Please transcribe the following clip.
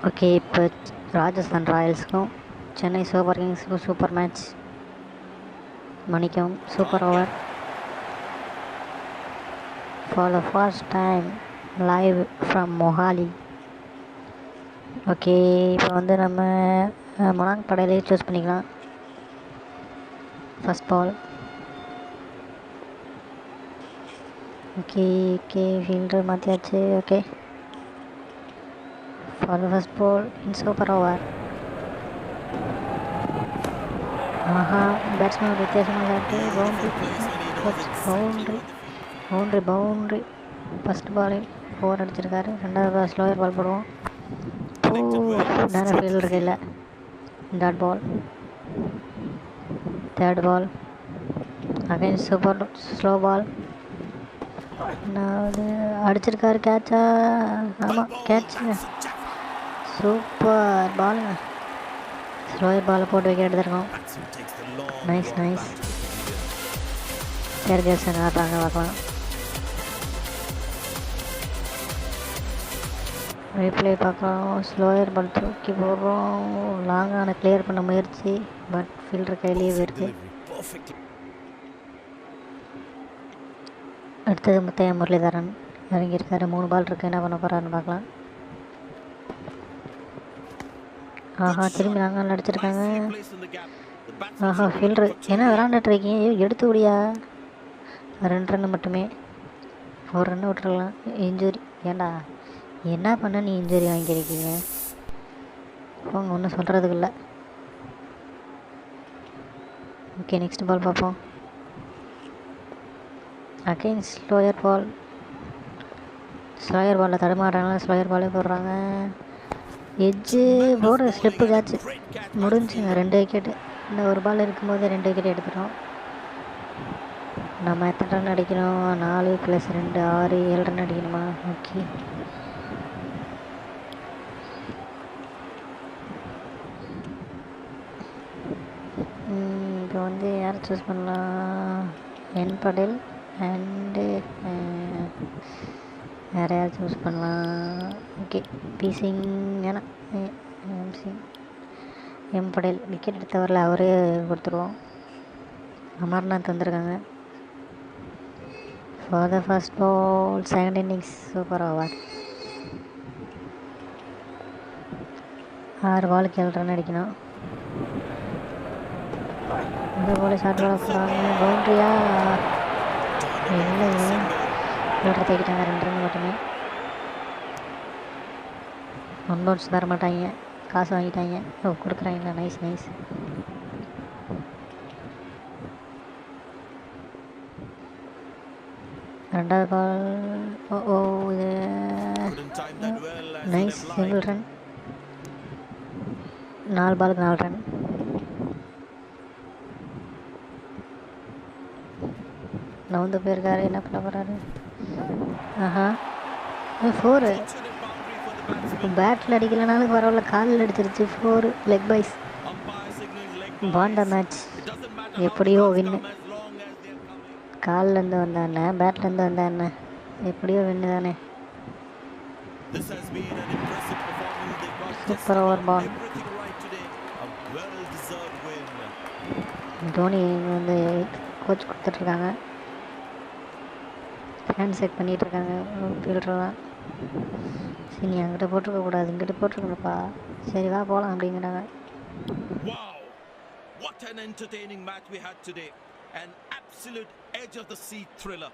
Okay, இப்போ ராஜஸ்தான் ராயல்ஸுக்கும் Chennai super கிங்ஸுக்கும் சூப்பர் மேட்ச். மணிக்கும் super over for the first time live from Mohali. Okay, இப்போ வந்து நம்ம மனாங் படையிலே சூஸ் பண்ணிக்கலாம். First ball. Okay okay fielder மாற்றியாச்சு. Okay, for the first ball in super over. ஆஹா, பேட்ஸ்மேன் வித்தியாசமாக இருக்குது. பவுண்ட்ரி ஃபஸ்ட் பாலில் 4 அடிச்சிருக்காரு. ரெண்டாவது பால் ஸ்லோயர் பால் போடுவோம். நேரம் ஃபீல்டர் கையில். Dot ball. Third ball again super slow ball. அதாவது அடிச்சிருக்காரு. கேட்சா? ஆமாம், கேட்சுங்க. சூப்பர் பாலுங்க. ஸ்லோயர் பாலை போட்டு வைக்க எடுத்துருக்கோம். நைஸ். கேர்கேசன் ஆடுறாங்க, பார்க்கலாம். ரீப்ளே பார்க்குறோம். ஸ்லோயர் பால் தூக்கி போடுறோம். லாங்கான கிளியர் பண்ண முயற்சி, பட் ஃபீல்டர் கையிலேயே இருக்குது. அடுத்தது முத்தையா முரளிதரன் இறங்கியிருக்காரு. 3 பால் இருக்குது. என்ன பண்ண போகிறாருன்னு பார்க்கலாம். ஆஹா, திரும்பி லாங்கான அடிச்சிருக்காங்க. ஆஹா, ஃபீல்டரு என்ன விளாண்டுட்டு இருக்கீங்க? எடுத்து விடியா. 2 ரன் மட்டுமே. 1 ரன் விட்டுருக்கலாம். இன்ஜுரி. ஏண்டா என்ன பண்ண நீ இன்ஜுரி வாங்கியிருக்கீங்க? அவங்க ஒன்றும் சொல்கிறதுக்கு இல்லை. ஓகே, நெக்ஸ்ட் பால் பார்ப்போம். அகைன் ஸ்லோயர் பாலில் தடுமாறுறாங்க. ஸ்லோயர் பாலே போடுறாங்க. எட்ஜு போடுற ஸ்லிப்பு கேட்ச் முடிஞ்சுங்க. 2 விக்கெட்டு. இந்த ஒரு பால் இருக்கும்போது 2 விக்கெட் எடுத்துட்டோம். நம்ம எத்தனை ரன் அடிக்கணும்? 4 + 2 6 7 ரன் அடிக்கணுமா? ஓகே, இப்போ வந்து யாரை சூஸ் பண்ணலாம்? என் படேல் அண்டு வேறு யார் சூஸ் பண்ணலாம்? ஓகே, பி சிங் வேணாம். எம் படேல் விக்கெட் எடுத்தவரில் அவரே கொடுத்துருவோம். அமர்நாத் வந்திருக்காங்க. For the first ball second innings super over. 6 பாலுக்கு 7 ரன் அடிக்கணும். இந்த போல ஷார்ட் பால் போகிறாங்க. பவுண்ட்ரியா? இல்லை, ஃபீல்டர் தேக்கிட்டாங்க. 2 ரன் மட்டுமே. 1 பவுன்ஸ் தர மாட்டாங்க, காசு வாங்கிட்டாங்க. கொடுக்குறாங்களா? நைஸ். ரெண்டாவது பால். இது நைஸ் சிங்கிள் ரன். 4 பாலுக்கு 4 ரன். நவுந்து போயிருக்காரு. என்ன பண்ண போகிறாரு? ஆஹா, 4. பேட்டில் அடிக்கலனாலும் பரவாயில்ல, காலில் அடிச்சிருச்சு. 4 லெக் பைஸ். பாண்ட மேட்ச் எப்படியோ வின்னு. கால்லேருந்து வந்தா என்ன, பேட்லேருந்து வந்தா என்ன, எப்படியோ வின்னு தானே. சூப்பர் ஓவர் பால். தோனி வந்து கோச் கொடுத்துட்ருக்காங்க. ஹேண்ட் செட் பண்ணிகிட்ருக்காங்க ஃபீல்டர்லாம். சரி, நீ அங்கிட்ட போட்டிருக்கக்கூடாது, இங்கிட்ட போட்டிருக்கணுப்பா. சரி வா போகலாம் அப்படிங்கிறாங்க. What an entertaining match we had today. An absolute edge of the seat thriller.